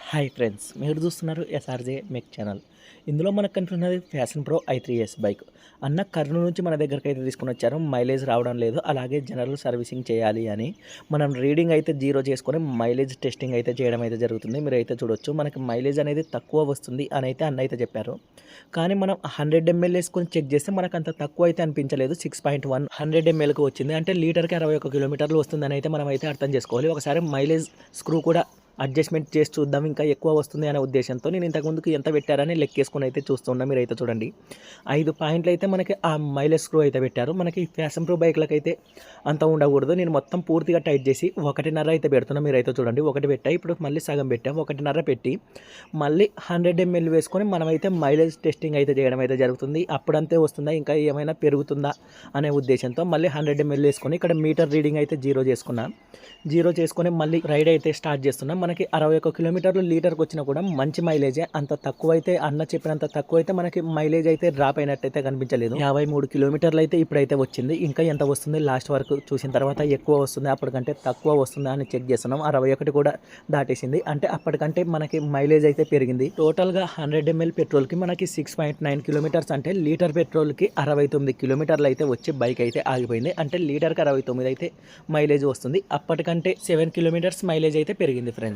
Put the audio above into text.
Hi friends, మీరు చూస్తున్నారు SRJ మెక్ channel. ఇందులో మనకు కనిపిస్తున్నది ఫ్యాషన్ ప్రో i3s బైక్. అన్న కర్నూలు నుంచి మన దగ్గరికి అయితే తీసుకొని వచ్చారు. మైలేజ్ రావడం లేదు, అలాగే జనరల్ సర్వీసింగ్ చేయాలి అని మనం రీడింగ్ అయితే జీరో చేసుకొని మైలేజ్ టెస్టింగ్ అయితే చేయడం అయితే జరుగుతుంది. మీరు అయితే చూడొచ్చు, మనకి మైలేజ్ అనేది తక్కువ వస్తుంది అని అయితే అన్న అయితే చెప్పారు. కానీ మనం 100 ml వేసుకొని చెక్ చేస్తే మనకు అంత తక్కువ అయితే అనిపించలేదు. 6.1 100 mlకి వచ్చింది, అంటే లీటర్కి 61 కిలోమీటర్లు వస్తుందని అయితే మనం అయితే అర్థం చేసుకోవాలి. ఒకసారి మైలేజ్ స్క్రూ కూడా అడ్జస్ట్మెంట్ చేసి చూద్దాం, ఇంకా ఎక్కువ వస్తుంది అనే ఉద్దేశంతో నేను ఇంతకుముందుకు ఎంత పెట్టారని లెక్కేసుకొని అయితే చూస్తున్నా. మీరు అయితే చూడండి, 5 పాయింట్లు అయితే మనకి ఆ మైలేజ్ స్క్రూ అయితే పెట్టారు. మనకి ఫ్యాషన్ ప్రో బైక్లకు అయితే అంత ఉండకూడదు. నేను మొత్తం పూర్తిగా టైట్ చేసి 1.5 అయితే పెడుతున్నా. మీరు అయితే చూడండి, 1 పెట్టా, ఇప్పుడు మళ్ళీ సగం పెట్టా, 1.5 పెట్టి మళ్ళీ 100 ml వేసుకొని మనమైతే మైలేజ్ టెస్టింగ్ అయితే చేయడం అయితే జరుగుతుంది. అప్పుడంతే వస్తుందా, ఇంకా ఏమైనా పెరుగుతుందా అనే ఉద్దేశంతో మళ్ళీ 100 ml వేసుకొని ఇక్కడ మీటర్ రీడింగ్ అయితే జీరో చేసుకొని మళ్ళీ రైడ్ అయితే స్టార్ట్ చేస్తున్నాం. మనకి 61 కిలోమీటర్లు లీటర్కి వచ్చినా కూడా మంచి మైలేజే. అంత తక్కువ అయితే అన్న చెప్పినంత తక్కువ అయితే మనకి మైలేజ్ అయితే డ్రాప్ అయినట్టయితే కనిపించలేదు. 53 కిలోమీటర్లు అయితే ఇప్పుడైతే వచ్చింది. ఇంకా ఎంత వస్తుంది లాస్ట్ వరకు చూసిన తర్వాత ఎక్కువ వస్తుంది, అప్పటికంటే తక్కువ వస్తుందా అని చెక్ చేస్తున్నాం. 61 కూడా దాటేసింది, అంటే అప్పటికంటే మనకి మైలేజ్ అయితే పెరిగింది. టోటల్గా 100 ml పెట్రోల్కి మనకి 6.9 కిలోమీటర్స్, అంటే లీటర్ పెట్రోల్కి 69 కిలోమీటర్లు అయితే వచ్చి బైక్ అయితే ఆగిపోయింది. అంటే లీటర్కి 69 అయితే మైలేజ్ వస్తుంది. అప్పటికంటే 7 కిలోమీటర్స్ మైలేజ్ అయితే పెరిగింది ఫ్రెండ్స్.